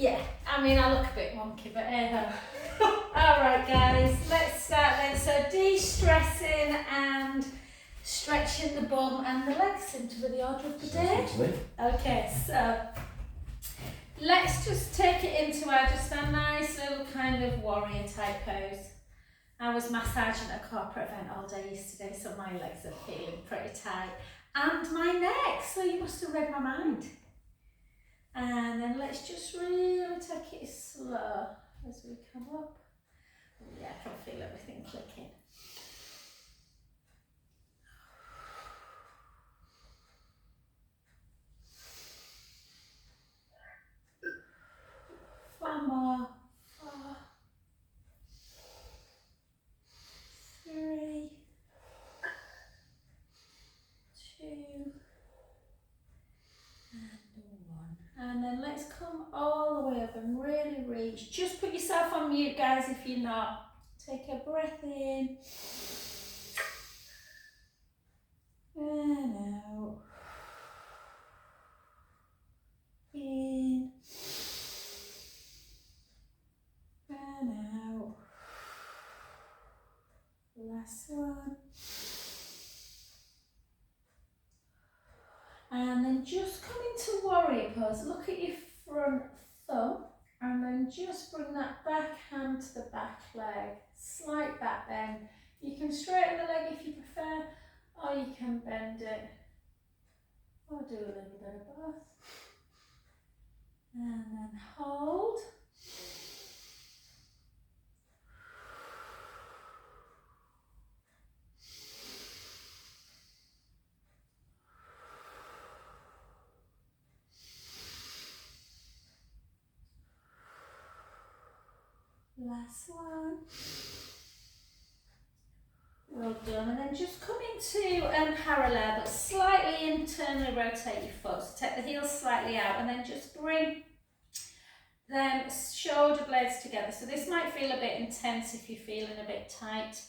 Yeah, I mean, I look a bit wonky, but Alright guys, let's start then. So de-stressing and stretching the bum and the legs seem to be the order of the day. Okay, so let's just take it into just a nice little kind of warrior type pose. I was massaging at a corporate event all day yesterday, so my legs are feeling pretty tight. And my neck, so you must have read my mind. And then let's just really take it slow as we come up. Oh yeah, I can feel everything clicking. One more. 4, 3, 2, and 1. And then let's come all the way up and really reach. Just put yourself on mute, guys, if you're not. Take a breath in. And out. In. And out. Last one. And then just come into warrior pose. Look at your front thumb. And then just bring that back hand to the back leg. Slight back bend. You can straighten the leg if you prefer, or you can bend it, or do a little bit of both. And then hold. Last one. Well done. And then just come into parallel, but slightly internally rotate your foot. So take the heels slightly out, and then just bring them shoulder blades together. So this might feel a bit intense if you're feeling a bit tight.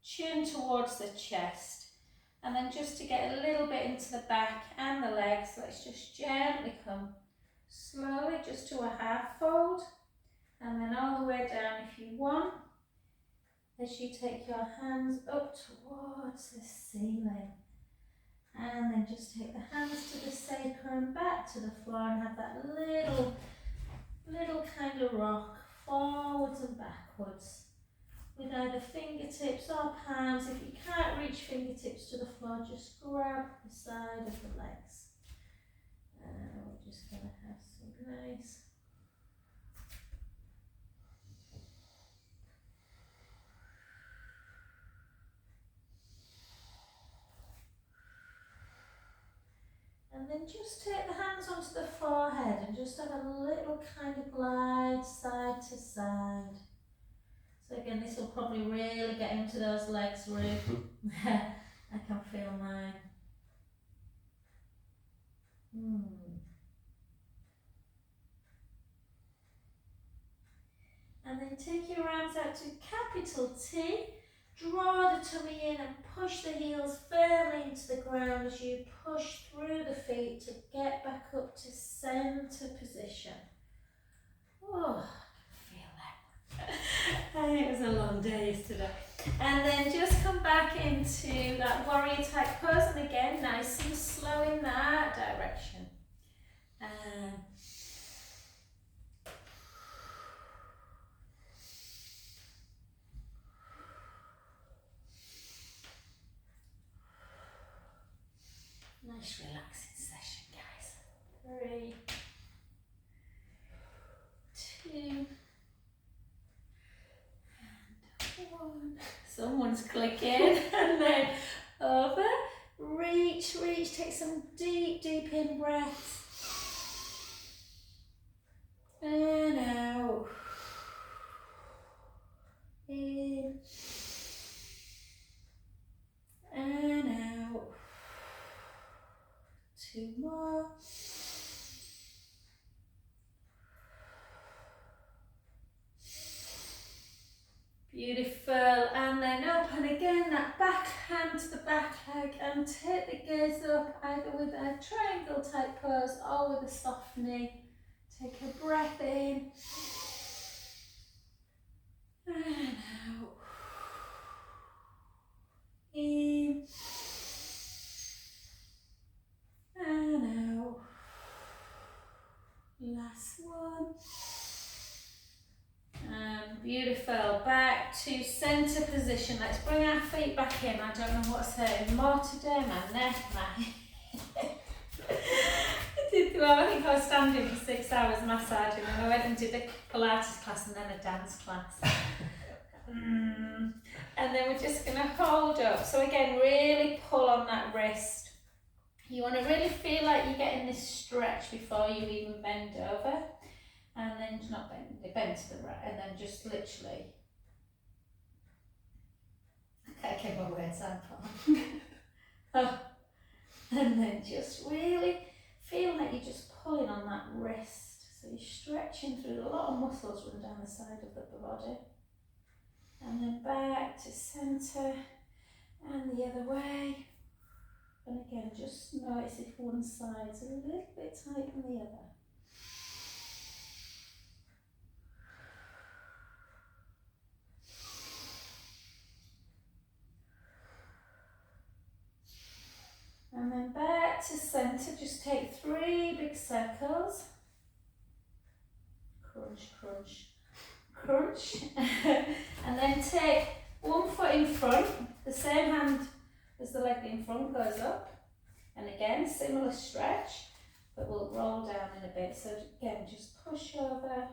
Chin towards the chest. And then just to get a little bit into the back and the legs, let's just gently come slowly just to a half fold. And then all the way down if you want, as you take your hands up towards the ceiling. And then just take the hands to the sacrum, back to the floor, and have that little kind of rock, forwards and backwards, with either fingertips or palms. If you can't reach fingertips to the floor, just grab the side of the legs. And we're just going to have some nice and then just take the hands onto the forehead and just have a little kind of glide side to side. So again, this will probably really get into those legs, Ruth. I can feel mine. And then take your arms out to capital T. Draw the tummy in and push the heels firmly into the ground as you push through the feet to get back up to centre position. Oh, I can feel that. It was a long day yesterday. And then just come back into that warrior type pose, and again, nice and slow in that direction. Nice relaxing session, guys. 3, 2, and 1. Someone's clicking. And then over. Reach, take some deep in breaths. And out. In. And out. 2 more. Beautiful. And then open again, that back hand to the back leg, and take the gaze up either with a triangle type pose or with a soft knee Take a breath in and out. In and out. Last one. And beautiful. Back to centre position. Let's bring our feet back in. I don't know what's hurting more today. My neck, my... I think I was standing for 6 hours massaging, and I went and did a pilates class and then a dance class. And then we're just going to hold up. So again, really pull on that wrist. You want to really feel like you're getting this stretch before you even bend over. And then not bend to the right, and then just literally. I can't get my words out. Oh. And then just really feel like you're just pulling on that wrist. So you're stretching through, a lot of muscles run down the side of the body. And then back to centre and the other way. And again, just notice if one side's a little bit tight than the other. And then back to centre, just take 3 big circles. Crunch, crunch, crunch. And then take one foot in front, the same hand as the leg in front goes up. And again, similar stretch, but we'll roll down in a bit. So again, just push over.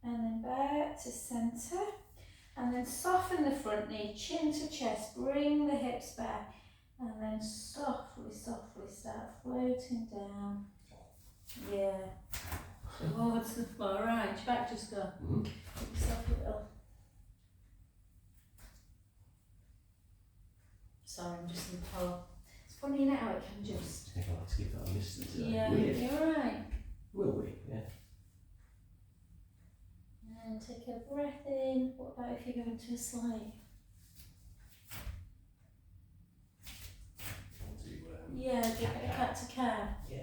And then back to centre. And then soften the front knee, chin to chest, bring the hips back. And then softly, softly start floating down. Yeah. Towards the floor. Right, your back just go. Give yourself a little. Sorry, I'm just in the pole. It's funny, isn't it, how it can just. I think I'll have to give that a miss today. Yeah, Weird. you're right. Will we? Yeah. And take a breath in. What about if you go into a slide? Yeah, give it a cat to cat. Yeah.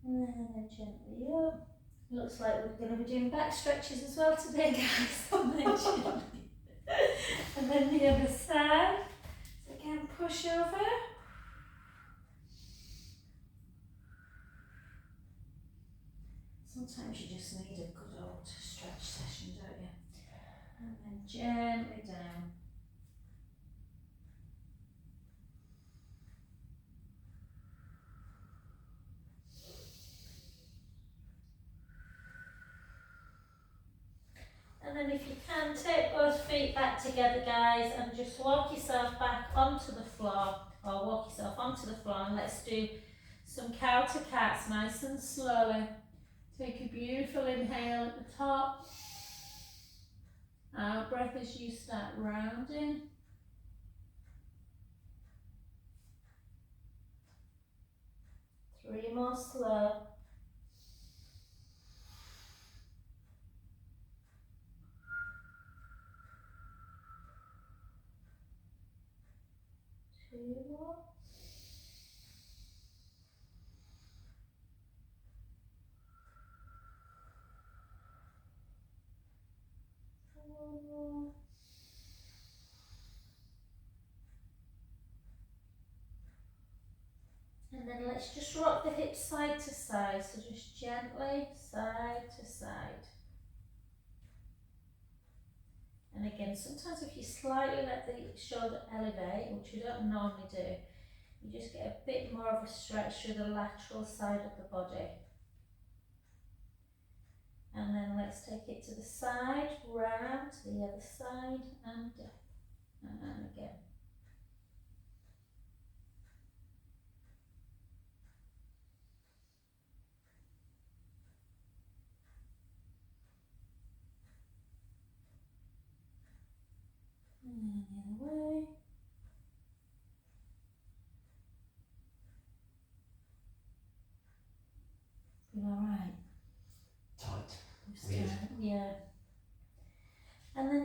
And then gently up. Looks like we're going to be doing back stretches as well today, guys. And then gently. And then the other side. So again, push over. Sometimes you just need a good old stretch session, don't you? And then gently down. And then if you can, take both feet back together, guys, and just walk yourself back onto the floor, or walk yourself onto the floor, and let's do some cow to cats, nice and slowly. Take a beautiful inhale at the top. Out breath as you start rounding. Three more slow. Two more. Four more. And then let's just rock the hips side to side, so just gently side to side. And again, sometimes if you slightly let the shoulder elevate, which you don't normally do, you just get a bit more of a stretch through the lateral side of the body. And then let's take it to the side, round to the other side, and down. And again. And the other way.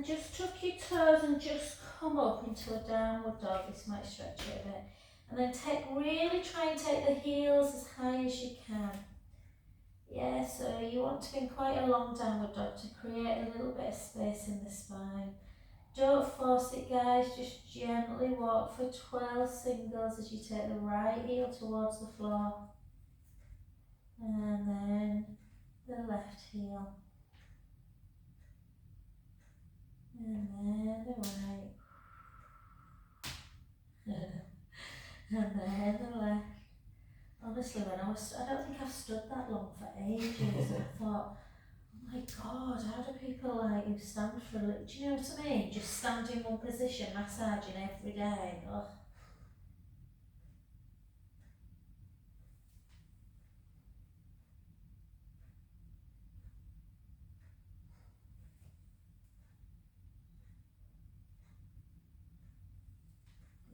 just tuck your toes and just come up into a downward dog. This might stretch it a bit. And then really try and take the heels as high as you can. Yeah, so you want to be in quite a long downward dog to create a little bit of space in the spine. Don't force it, guys, just gently walk for 12 singles as you take the right heel towards the floor. And then the left heel. And then the right. And then the left. Honestly, I don't think I've stood that long for ages. And I thought, oh my God, how do people like who stand for a little, do you know what I mean? Just stand in one position, massaging every day. Ugh.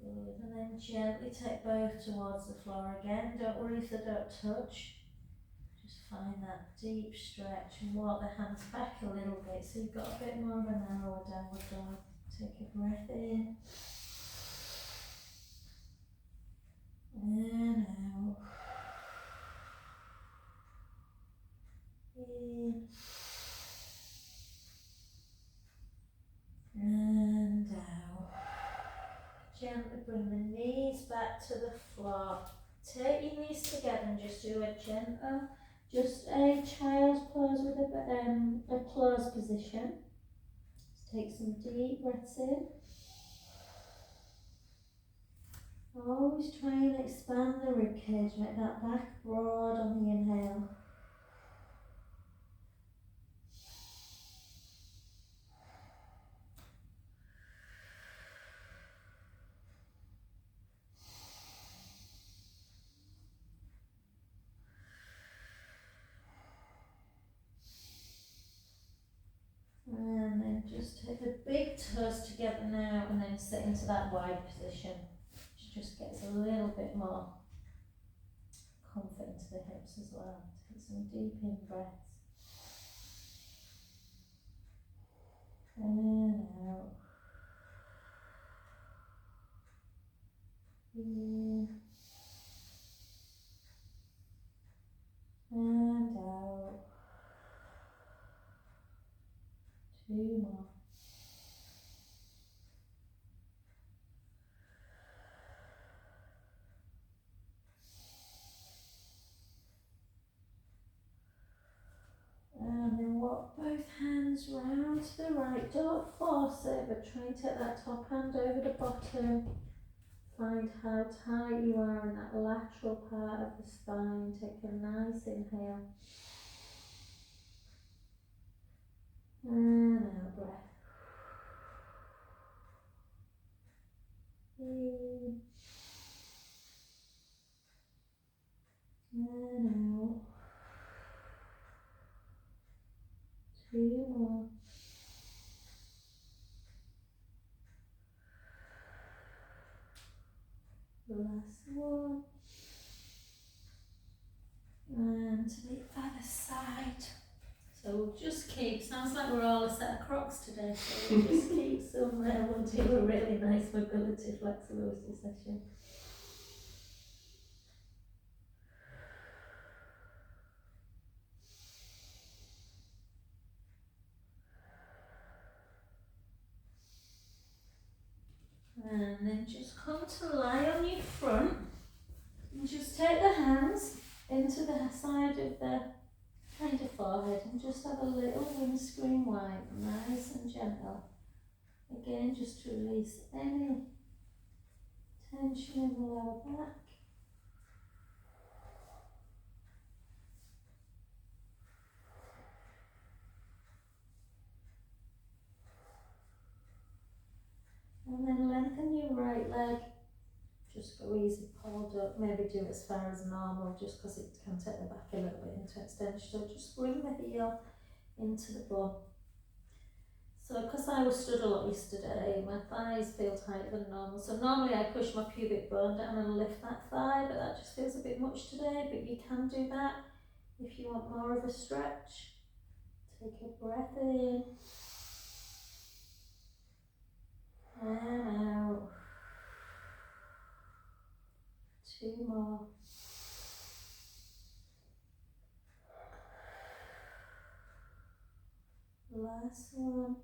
Good, and then gently take both towards the floor again. Don't worry if they don't touch. Just find that deep stretch and walk the hands back a little bit so you've got a bit more of a narrower downward dog. Take a breath in. And out. In. And out. Gently bring the knees back to the floor. Take your knees together and just do a gentle, just a child's pose with a closed position. Just take some deep breaths in. Always try and expand the ribcage, make that back broad on the inhale. And then just take the big toes together now and then sit into that wide position, which just gets a little bit more comfort into the hips as well. Take some deep in breaths. And out. In. And out. 2 more. And then walk both hands round to the right. Don't force it, but try and take that top hand over the bottom. Find how tight you are in that lateral part of the spine. Take a nice inhale. And out breath. In. And out. 2 more. Last one. And to the other side. So we'll just keep, sounds like we're all a set of Crocs today, so we'll just keep somewhere. We'll do a really nice mobility flexibility session. And then just come to lie on your front and just take the hands into the side of the kind of forehead and just have a little windscreen wipe, nice and gentle. Again, just to release any tension in the lower back. And then lengthen your right leg. Just go easy, hold up, maybe do as far as normal just because it can take the back a little bit into extension. So just bring the heel into the bum. So because I was stood a lot yesterday, my thighs feel tighter than normal. So normally I push my pubic bone down and lift that thigh, but that just feels a bit much today. But you can do that if you want more of a stretch. Take a breath in. and out. 2 more. Last one.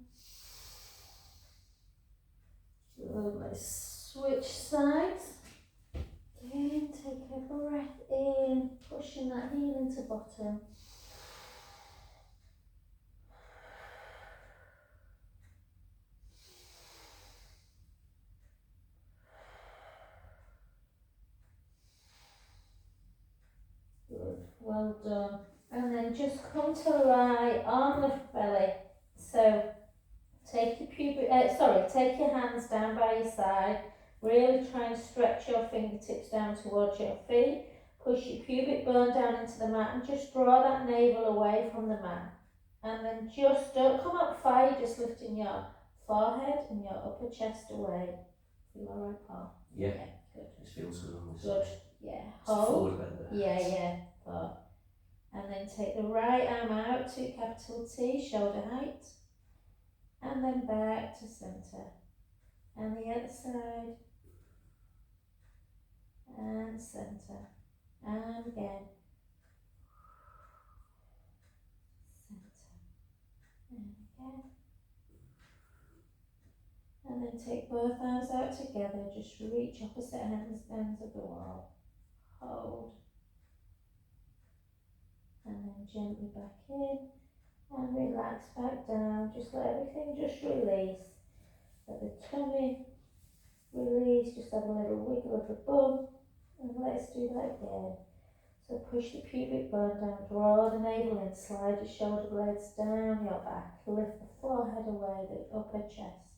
Lovely. Switch sides. Again, take a breath in, pushing that heel into bottom. Good, well done. And then just come to lie on the belly. So take your take your hands down by your side. Really try and stretch your fingertips down towards your feet. Push your pubic bone down into the mat and just draw that navel away from the mat. And then just don't come up far, you're just lifting your forehead and your upper chest away. Feel alright, Paul? Yeah. Good. This feels good on this Good. side. Yeah. It's the Hold. forward bend there. Yeah. Paul. And then take the right arm out to capital T, shoulder height. And then back to centre. And the other side. And centre. And again. Centre. And again. And then take both arms out together. Just reach opposite ends of the wall. Hold. And then gently back in. And relax back down. Just let everything just release. Let the tummy release. Just have a little wiggle of the bum. And let's do that again. So push the pubic bone down, draw the navel in, slide your shoulder blades down your back, lift the forehead away, the upper chest,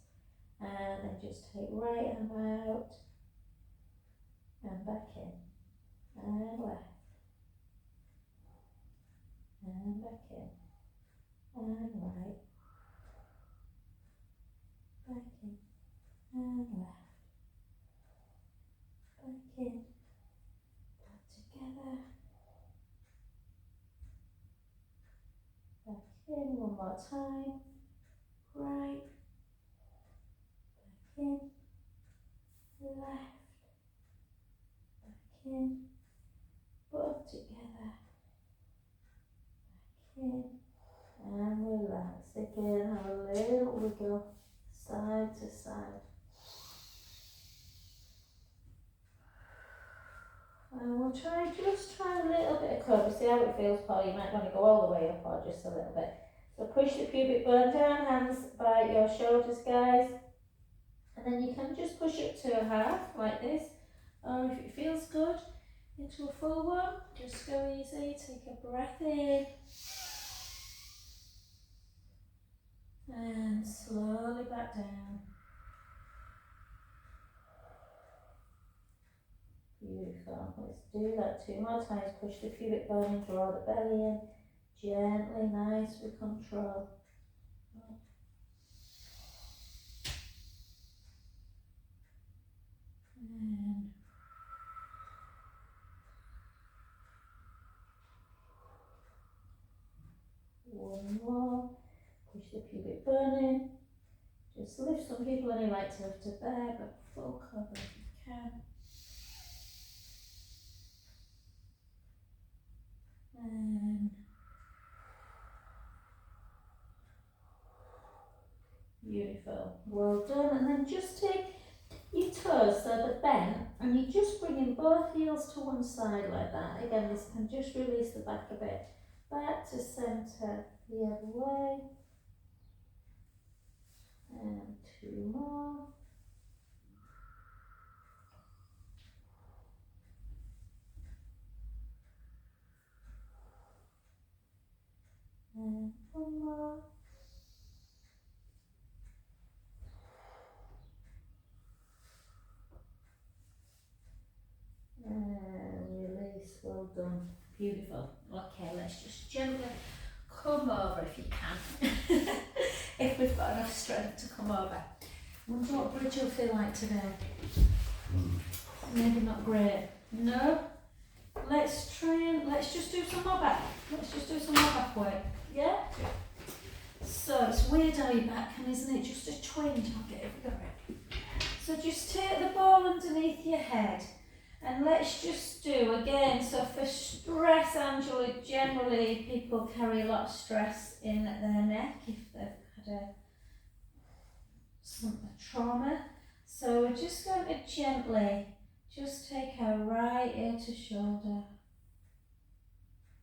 and then just take right hand out, and back in, and left, and back in, and right, back in, and left, back in, back together, back in, one more time, right, back in, left, back in, both together, back in, and relax again, have a little wiggle, side to side. And we'll try a little bit of cobra, see how it feels, Paul. You might want to go all the way up or just a little bit. So push the pubic bone down, hands by your shoulders, guys. And then you can just push it to a half, like this. Or if it feels good, into a full one. Just go easy, take a breath in. And slowly back down. Beautiful. Let's do that 2 more times. Push the pubic bone in, draw the belly in. Gently, nice with control. And one more. Push the pubic bone in. Just lift. Some people only like to lift it there, but full cover if you can. And beautiful. Well done. And then just take your toes, so they're bent, and you just bring in both heels to one side like that. Again, this can just release the back a bit. Back to centre the other way. And 2 more. And 1 more. And release, well done. Beautiful. Okay, let's just gently come over if you can. If we've got enough strength to come over. I wonder what bridge you'll feel like today. Maybe not great. No? Let's just do some more back. Let's just do some more back work. Yeah? So it's weird how your back can, isn't it? Just a twinge. I'll get it. So just take the ball underneath your head and let's just do again. So for stress, Angela, generally people carry a lot of stress in their neck if they've had some trauma. So we're just going to gently just take our right ear to shoulder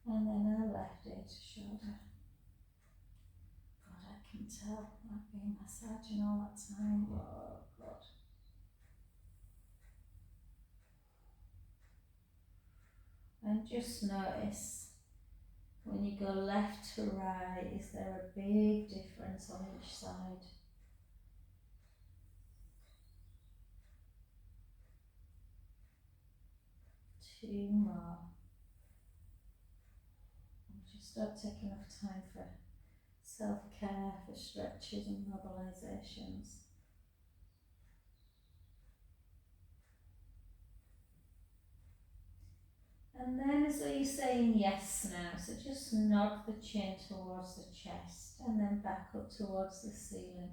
and then our left ear to shoulder. God, I can tell I've been massaging all that time. Oh God. And just notice when you go left to right, is there a big difference on each side? Two more. Just don't take enough time for self-care, for stretches and mobilisations. And then as though you're saying yes now, so just nod the chin towards the chest and then back up towards the ceiling.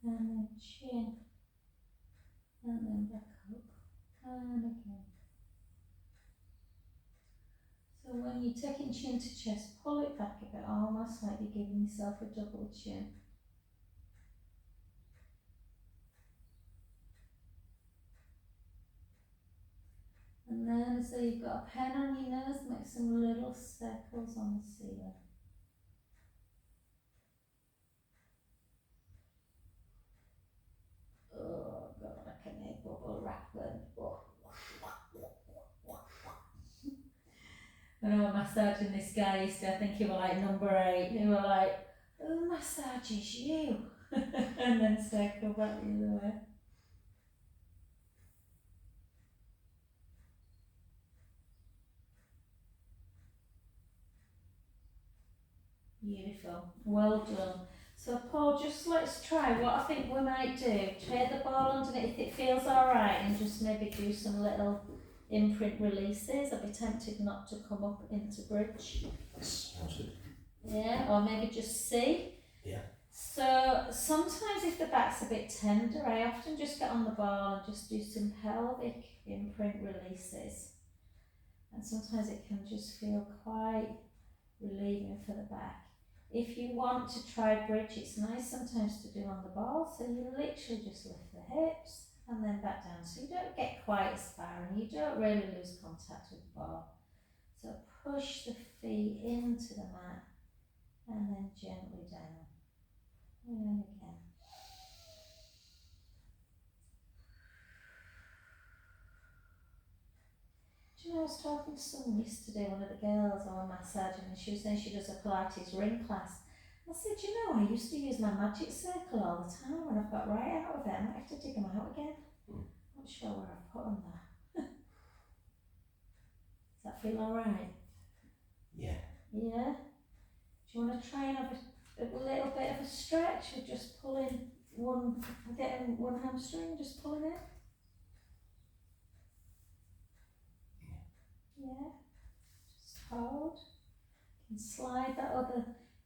And then chin, and then back up, and again. So when you're taking chin to chest, pull it back a bit, almost like you're giving yourself a double chin. And then as though you've got a pen on your nose, make some little circles on the ceiling. Oh God, I can hear bubble wrapping. Oh. When I was massaging this guy yesterday, I think he was like number 8. He was like, who massages you? And then circle back the other way. Beautiful, well done. So Paul, just let's try what I think we might do. Take the ball underneath if it feels alright and just maybe do some little imprint releases. I'd be tempted not to come up into bridge. Sounds good. Yeah, or maybe just see. Yeah. So sometimes if the back's a bit tender, I often just get on the ball and just do some pelvic imprint releases. And sometimes it can just feel quite relieving for the back. If you want to try bridge, it's nice sometimes to do on the ball, so you literally just lift the hips and then back down, so you don't get quite as far and you don't really lose contact with the ball. So push the feet into the mat and then gently down. And again. Do you know, I was talking to someone yesterday, one of the girls I was massaging, and she was saying she does a Pilates ring class. I said, you know, I used to use my magic circle all the time when I've got right out of it. I might have to dig them out again. Not sure where I've put them there. Does that feel alright? Yeah. Yeah? Do you want to try and have a little bit of a stretch, or just pulling getting one hamstring, just pulling it? Yeah. Just hold. And slide that other,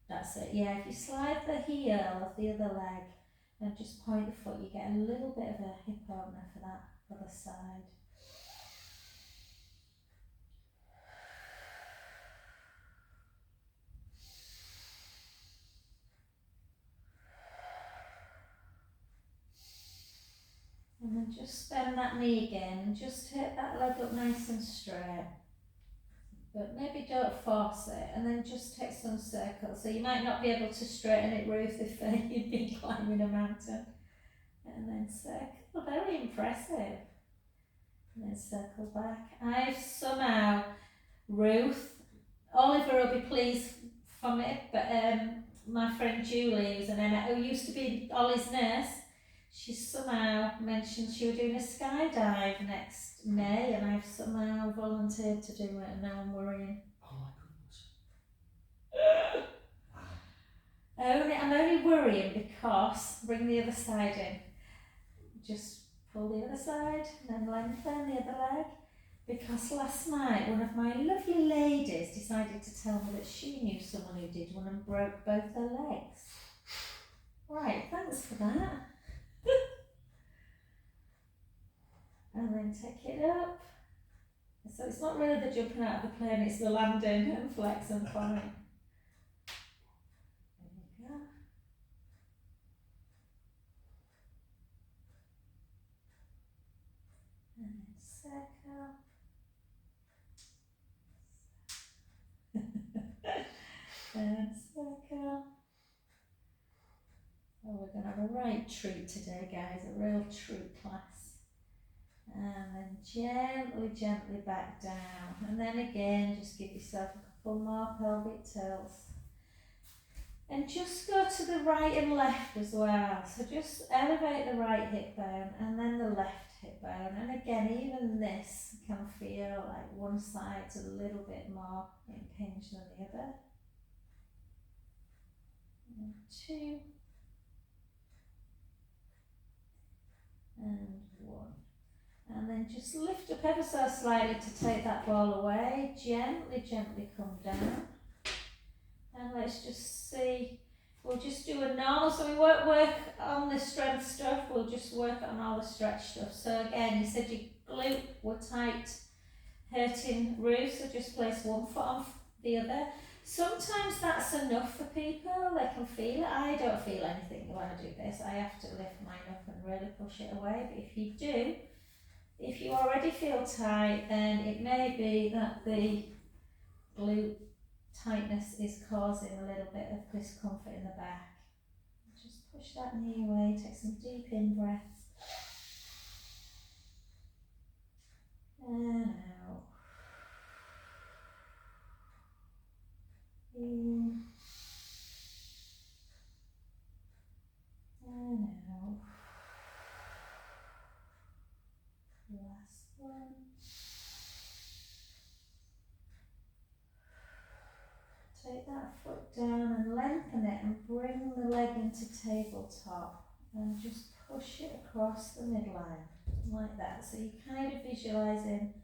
that's it, yeah, if you slide the heel of the other leg and just point the foot, you get a little bit of a hip opener for that other side. And then just bend that knee again and just take that leg up nice and straight. But maybe don't force it, and then just take some circles. So you might not be able to straighten it, Ruth, if you've been climbing a mountain. And then circle, very impressive. And then circle back. I've somehow, Ruth, Oliver will be pleased from it, but my friend Julie, who's an who used to be Ollie's nurse, she somehow mentioned she was doing a skydive next May, and I've somehow volunteered to do it, and now I'm worrying. Oh my goodness. I'm only worrying because, bring the other side in, just pull the other side, and then lengthen the other leg. Because last night one of my lovely ladies decided to tell me that she knew someone who did one and broke both their legs. Right, thanks for that. And then take it up. So it's not really the jumping out of the plane, it's the landing and flex and fine. There you go. And then circle. And circle. Oh, we're going to have a right treat today, guys, a real treat class. And then gently, gently back down. And then again, just give yourself a couple more pelvic tilts. And just go to the right and left as well. So just elevate the right hip bone and then the left hip bone. And again, even this can feel like one side's a little bit more impinged than the other. And 2. And 1. And then just lift up ever so slightly to take that ball away. Gently, gently come down. And let's just see, we'll just do a normal, so we won't work on the strength stuff, we'll just work on all the stretch stuff. So again, you said your glute were tight, hurting roof, so just place one foot on the other. Sometimes that's enough for people, they can feel it. I don't feel anything when I do this, I have to lift mine up and really push it away. But if you do, if you already feel tight, then it may be that the glute tightness is causing a little bit of discomfort in the back. Just push that knee away, take some deep in breaths. And out. In. And out. Last one. Take that foot down and lengthen it and bring the leg into tabletop and just push it across the midline like that. So you're kind of visualising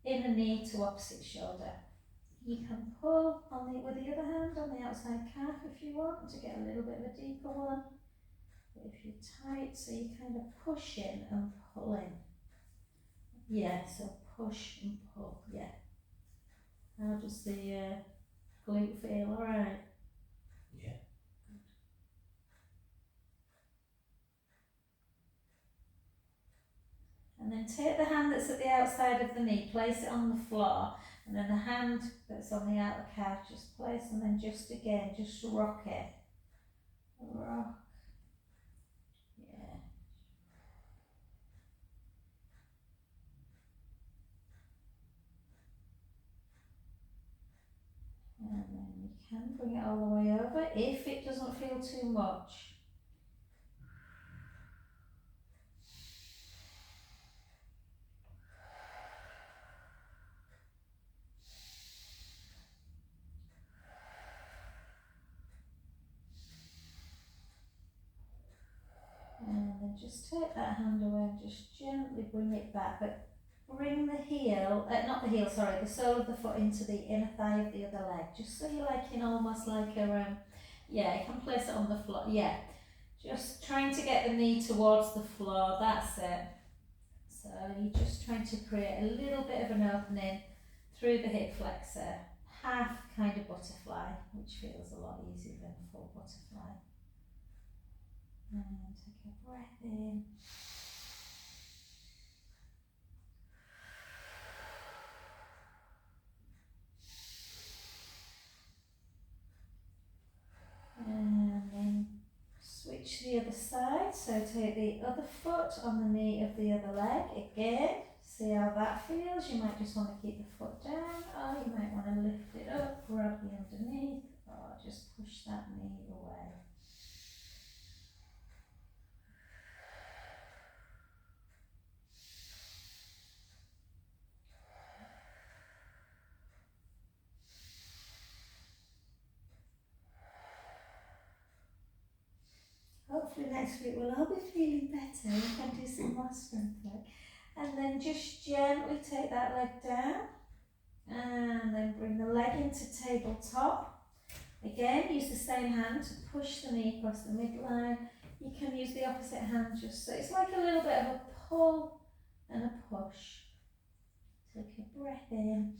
inner knee to opposite shoulder. You can pull on with the other hand on the outside calf if you want to get a little bit of a deeper one. But if you're tight, so you kind of push in and pull in. Yeah, so push and pull, yeah. How does the glute feel? Alright? Yeah. And then take the hand that's at the outside of the knee, place it on the floor, and then the hand that's on the outer calf, just place, and then just again, just rock it. Rock. Yeah. And then you can bring it all the way over if it doesn't feel too much. And then just take that hand away and just gently bring it back, but bring the heel, not the heel, sorry, the sole of the foot into the inner thigh of the other leg, just so you're like in almost like a, yeah, you can place it on the floor, yeah, just trying to get the knee towards the floor, that's it. So you're just trying to create a little bit of an opening through the hip flexor, half kind of butterfly, which feels a lot easier than full butterfly. And take a breath in. And then switch the other side, so take the other foot on the knee of the other leg again, see how that feels. You might just want to keep the foot down, or you might want to lift it up, grab the underneath, or just push that knee away. Hopefully next week we'll all be feeling better, we can do some more strength work. And then just gently take that leg down, and then bring the leg into tabletop. Again, use the same hand to push the knee across the midline. You can use the opposite hand just so it's like a little bit of a pull and a push. Take a breath in.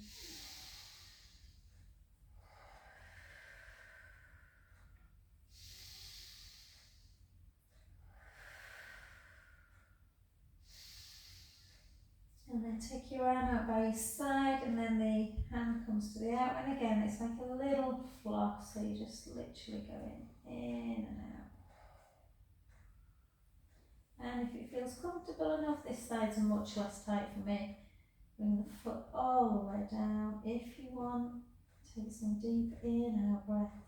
And then take your arm out by your side, and then the hand comes to the out. And again, it's like a little floss, so you're just literally going in and out. And if it feels comfortable enough, this side's much less tight for me. Bring the foot all the way down. If you want, take some deep in, out breath.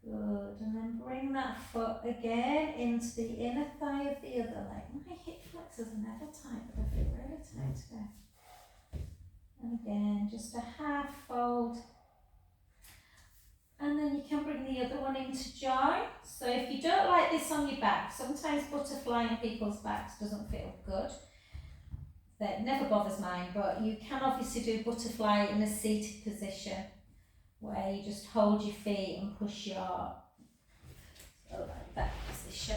Good, and then bring that foot again into the inner thigh of the other leg. My hip flexors are never tight, but I feel really tight today. And again, just a half fold. And then you can bring the other one into join. So if you don't like this on your back, sometimes butterfly on people's backs doesn't feel good. That never bothers mine, but you can obviously do butterfly in a seated position where you just hold your feet and push your, so like that position.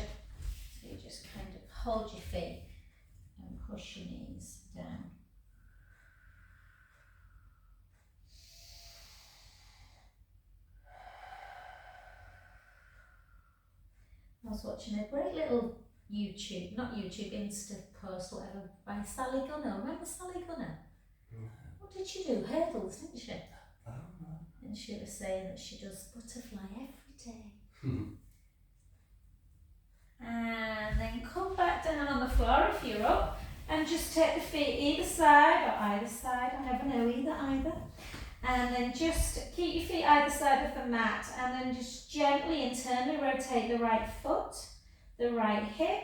So you just kind of hold your feet and push your knees down. I was watching a great little Insta post, whatever, by Sally Gunner. Remember Sally Gunner? No. What did she do? Hurdles, didn't she? I don't know. And she was saying that she does butterfly every day. And then come back down on the floor if you're up, and just take the feet either side or either side. I never know either. And then just keep your feet either side of the mat, and then just gently internally rotate the right foot, the right hip,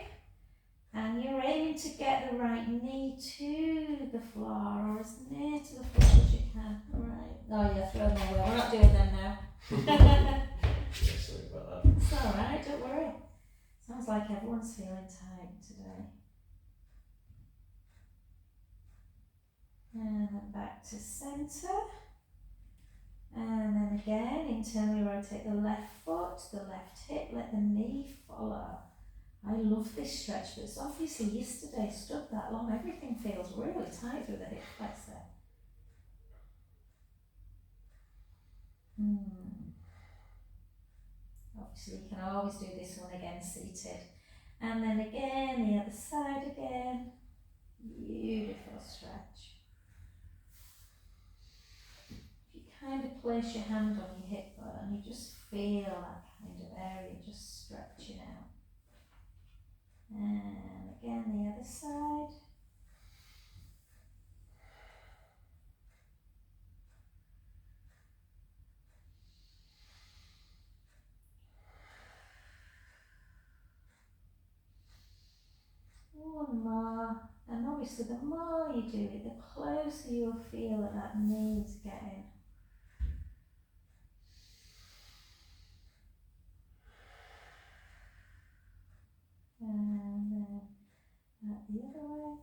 and you're aiming to get the right knee to the floor, or as near to the floor as you can. Right. Oh yeah, throw them away. We're not doing them now. Yeah, sorry about that. It's alright, don't worry. Sounds like everyone's feeling tight today. And then back to centre. And then again, internally rotate the left foot, the left hip, let the knee follow. I love this stretch, but it's obviously yesterday stood that long. Everything feels really tight through the hip flexor. Obviously you can always do this one again seated. And then again, the other side again. Beautiful stretch. If you kind of place your hand on your hip bone, you just feel that kind of area just stretching out. And again, the other side. One more, and obviously the more you do it, the closer you'll feel that knee's getting. And then back the other way.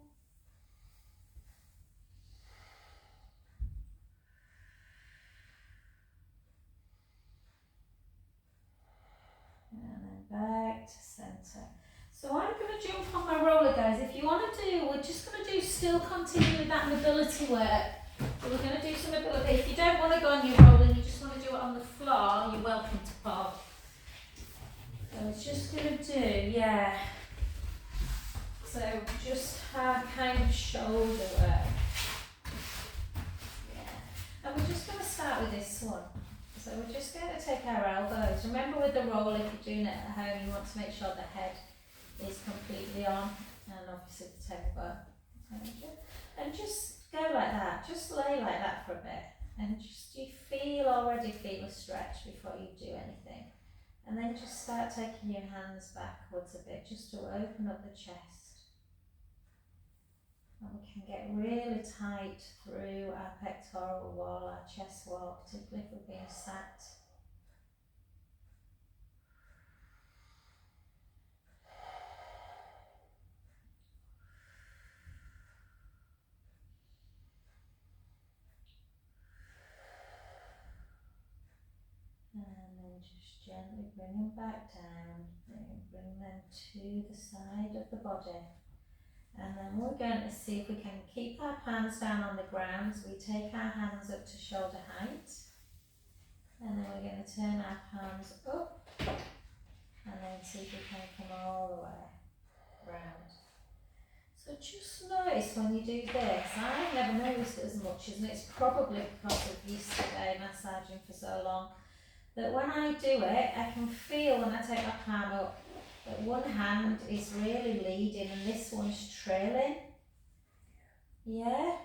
And then back to centre. So I'm going to jump on my roller, guys. If you want to do, we're just going to do, still continue with that mobility work. So we're going to do some mobility. If you don't want to go on your roller and you just want to do it on the floor, you're welcome to pause. So it's just going to do, yeah. So just kind of shoulder work. Yeah. And we're just going to start with this one. So we're just going to take our elbows. Remember with the roll, if you're doing it at home, you want to make sure the head is completely on, and obviously the tailbone. And just go like that, just lay like that for a bit, and just you already feel a stretch before you do anything. And then just start taking your hands backwards a bit, just to open up the chest. And we can get really tight through our pectoral wall, our chest wall, particularly if we're being sat. just gently bring them back down, bring them to the side of the body. And then we're going to see if we can keep our palms down on the ground. So we take our hands up to shoulder height. And then we're going to turn our palms up. And then see if we can come all the way round. So just notice when you do this, I've never noticed it as much, and it's probably because of yesterday massaging for so long, that when I do it, I can feel when I take my palm up that one hand is really leading and this one's trailing. Yeah?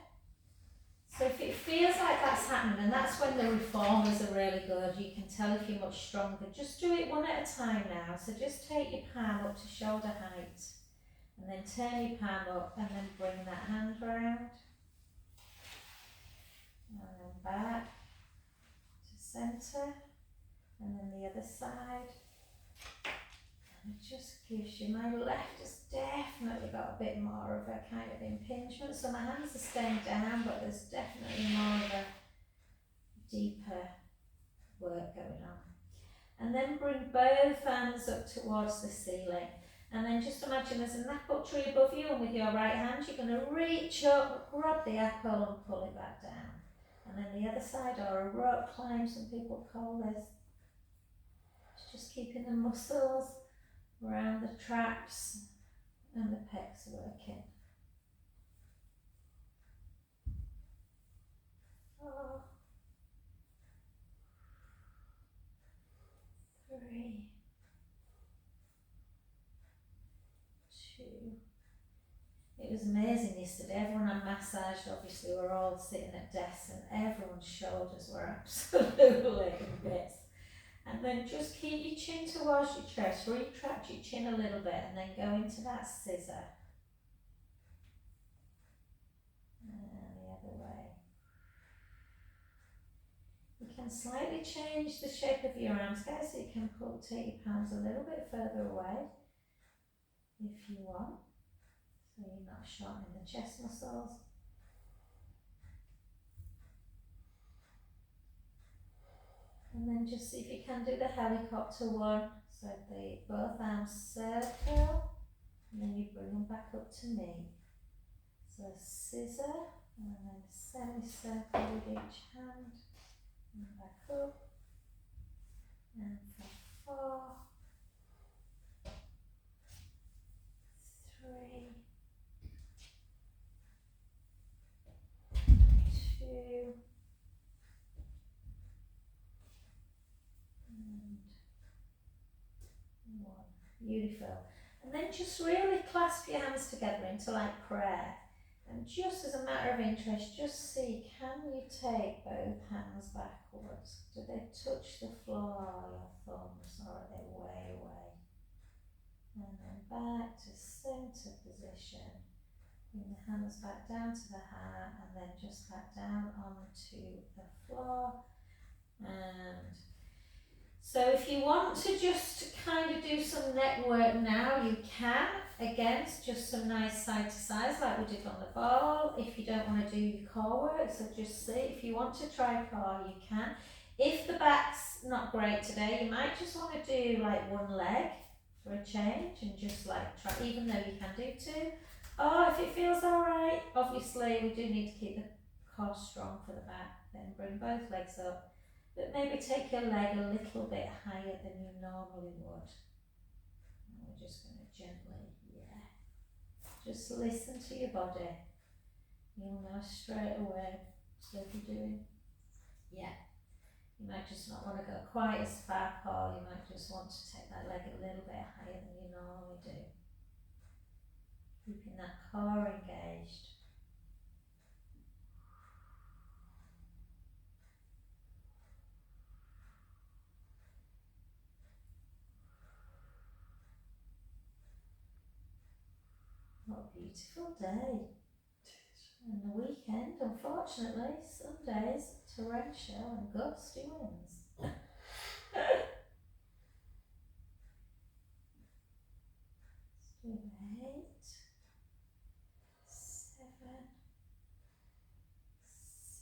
So if it feels like that's happening, and that's when the reformers are really good, you can tell if you're much stronger. Just do it one at a time now. So just take your palm up to shoulder height. And then turn your palm up and then bring that hand round. And then back to centre. And then the other side. And it just gives you, my left has definitely got a bit more of a kind of impingement. So my hands are staying down, but there's definitely more of a deeper work going on. And then bring both hands up towards the ceiling. And then just imagine there's an apple tree above you, and with your right hand you're going to reach up, grab the apple and pull it back down. And then the other side, or a rope climb, some people call this. It's just keeping the muscles around the traps and the pecs working. 4, 3, 2. It was amazing yesterday. Everyone I massaged, obviously, were all sitting at desks, and everyone's shoulders were absolutely in bits. And then just keep your chin towards your chest, retract your chin a little bit, and then go into that scissor. And the other way. You can slightly change the shape of your arms, guys, so you can take your palms a little bit further away if you want. So you're not shortening the chest muscles. And then just see if you can do the helicopter one. So both arms circle, and then you bring them back up to me. So scissor, and then semicircle with each hand, and back up. And for 4, 3, 2, and 1. Beautiful. And then just really clasp your hands together into like prayer. And just as a matter of interest, just see, can you take both hands backwards? Do they touch the floor or your thumbs, or are they way away? And then back to centre position. Bring the hands back down to the heart, and then just back down onto the floor. And so if you want to just kind of do some neck work now, you can. Again, it's just some nice side to sides like we did on the ball. If you don't want to do your core work, so just see. If you want to try core, you can. If the back's not great today, you might just want to do like one leg for a change, and just like try, even though you can do 2. Or if it feels alright, obviously we do need to keep the core strong for the back, then bring both legs up. But maybe take your leg a little bit higher than you normally would. And we're just going to gently, just listen to your body. You'll know straight away. So if you're doing, you might just not want to go quite as far, or you might just want to take that leg a little bit higher than you normally do. Keeping that core engaged. What a beautiful day. And the weekend, unfortunately, some days, torrential and gusty winds. Let's do 8, 7,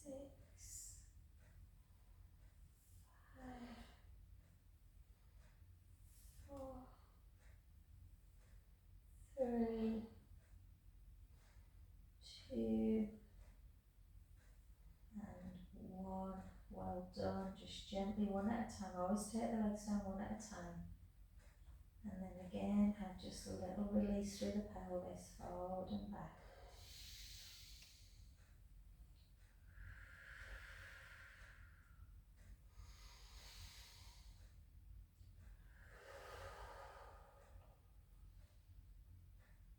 6, 5, gently one at a time. Always take the legs down one at a time. And then again, have just a little release through the pelvis, forward and back.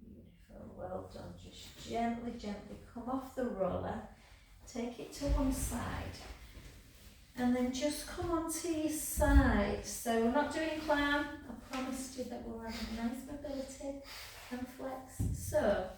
Beautiful, well done. Just gently, gently come off the roller, take it to one side, and then just come onto your side. So we're not doing clown. I promised you that we'll have a nice mobility and flex. So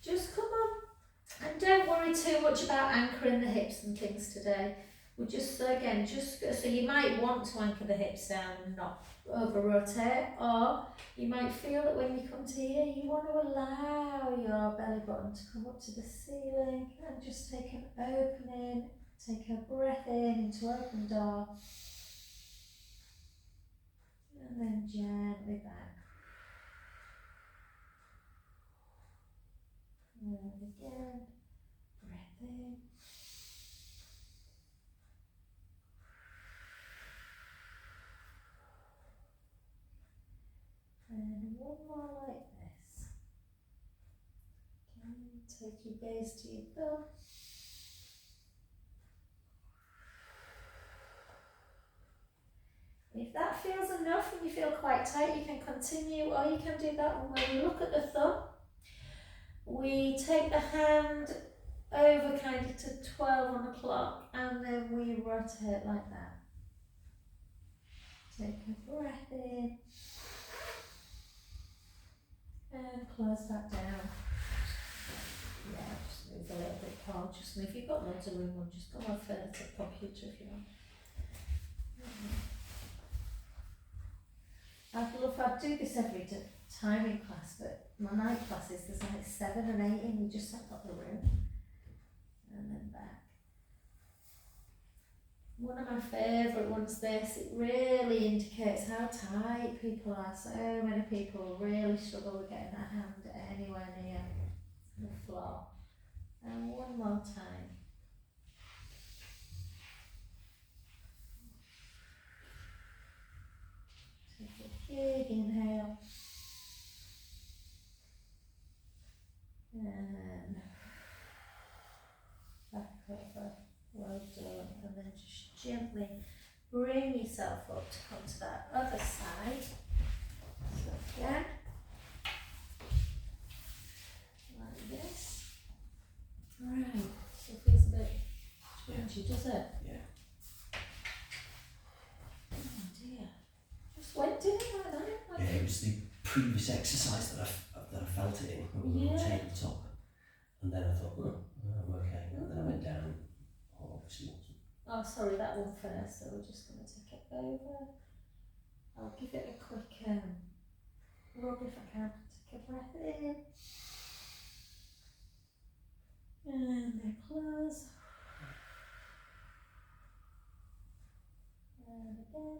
just come on, and don't worry too much about anchoring the hips and things today. We'll just, again, just so you might want to anchor the hips down and not over rotate, or you might feel that when you come to here, you want to allow your belly button to come up to the ceiling and just take an opening, take a breath in into open door, and then gently back. And again, breath in. And one more like this. Okay, take your gaze to your thumb. If that feels enough and you feel quite tight, you can continue, or you can do that one where we look at the thumb. We take the hand over kind of to 12 on the clock, and then we rotate like that. Take a breath in and close that down. Yeah, just move a little bit, Paul. Just move. You've got loads of room on. Just go on further to the computer if you want. I'd do this every time in class, but my night classes, there's like 7 and 8 in, you just set up the room. And then back. One of my favourite ones, this, it really indicates how tight people are. So many people really struggle with getting their hand anywhere near the floor. And one more time. Take a big inhale. And back over. Well done. And then just gently bring yourself up to come to that other side. So again, like this. Right. So it feels a bit squinchy, does it? Yeah. Oh dear. Just went, did it like that? Like Yeah, it was the previous exercise that I felt it in when we were on tabletop. And then I thought, oh, I'm okay. And then I went down. Oh, obviously wasn't. oh, sorry, that one first. So we're just going to take it over. I'll give it a quick rub if I can. Take a breath in. And then close. And again.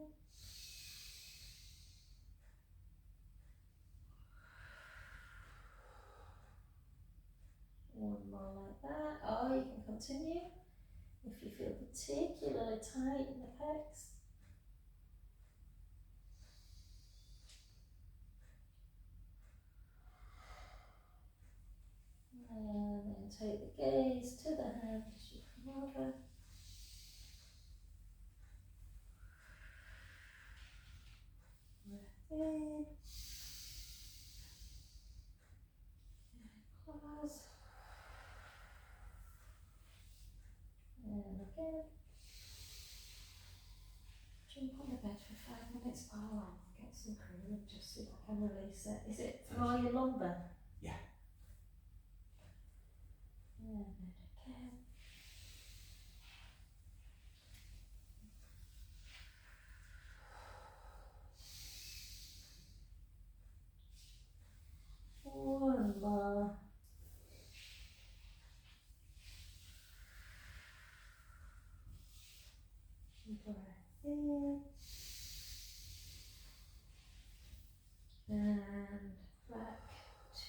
One more like that. Or you can continue if you feel particularly tight in the pecs. And then take the gaze to the hand as you come over. Breath in. And close. And again. Jump on the bed for 5 minutes while I'll get some cream just so that I can release it. Is it for your lumbar? Yeah. And then again. One more. Breath in. And back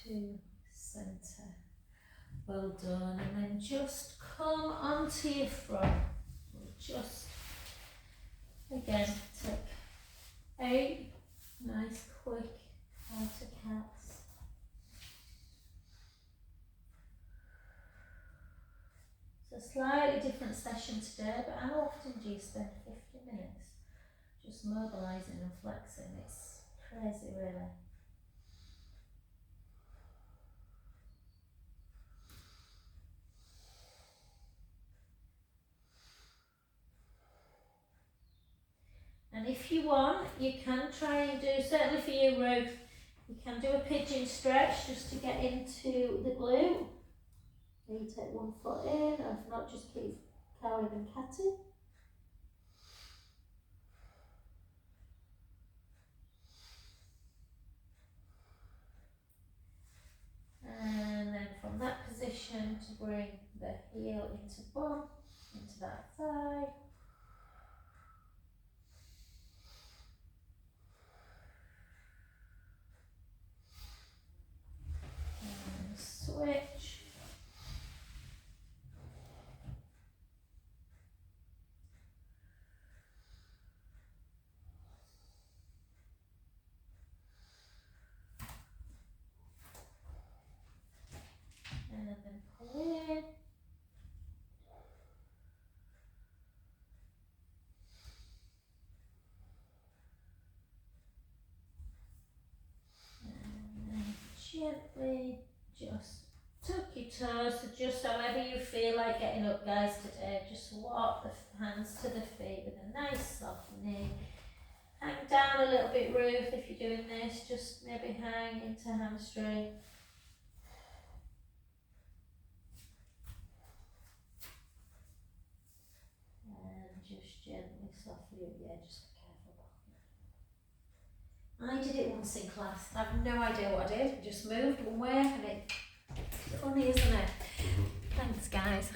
to centre. Well done. And then just come onto your front. We'll just Again, take 8 nice quick outer cats. So slightly different session today, but how often do you spend 50 minutes just mobilising and flexing? It's crazy really. And if you want, you can try and do, certainly for you Ruth, you can do a pigeon stretch just to get into the glute. You take one foot in, or if not, just keep cowing and catting. And then from that position to bring the heel into bum, into that thigh. And switch. And then pull in. And then gently just tuck your toes, so just however you feel like getting up guys today, just walk the hands to the feet with a nice soft knee. Hang down a little bit Ruth if you're doing this, just maybe hang into hamstring. And just gently, softly, yeah, just be careful. I did it once in class, I have no idea what I did, just moved one way and it's funny isn't it? Thanks guys.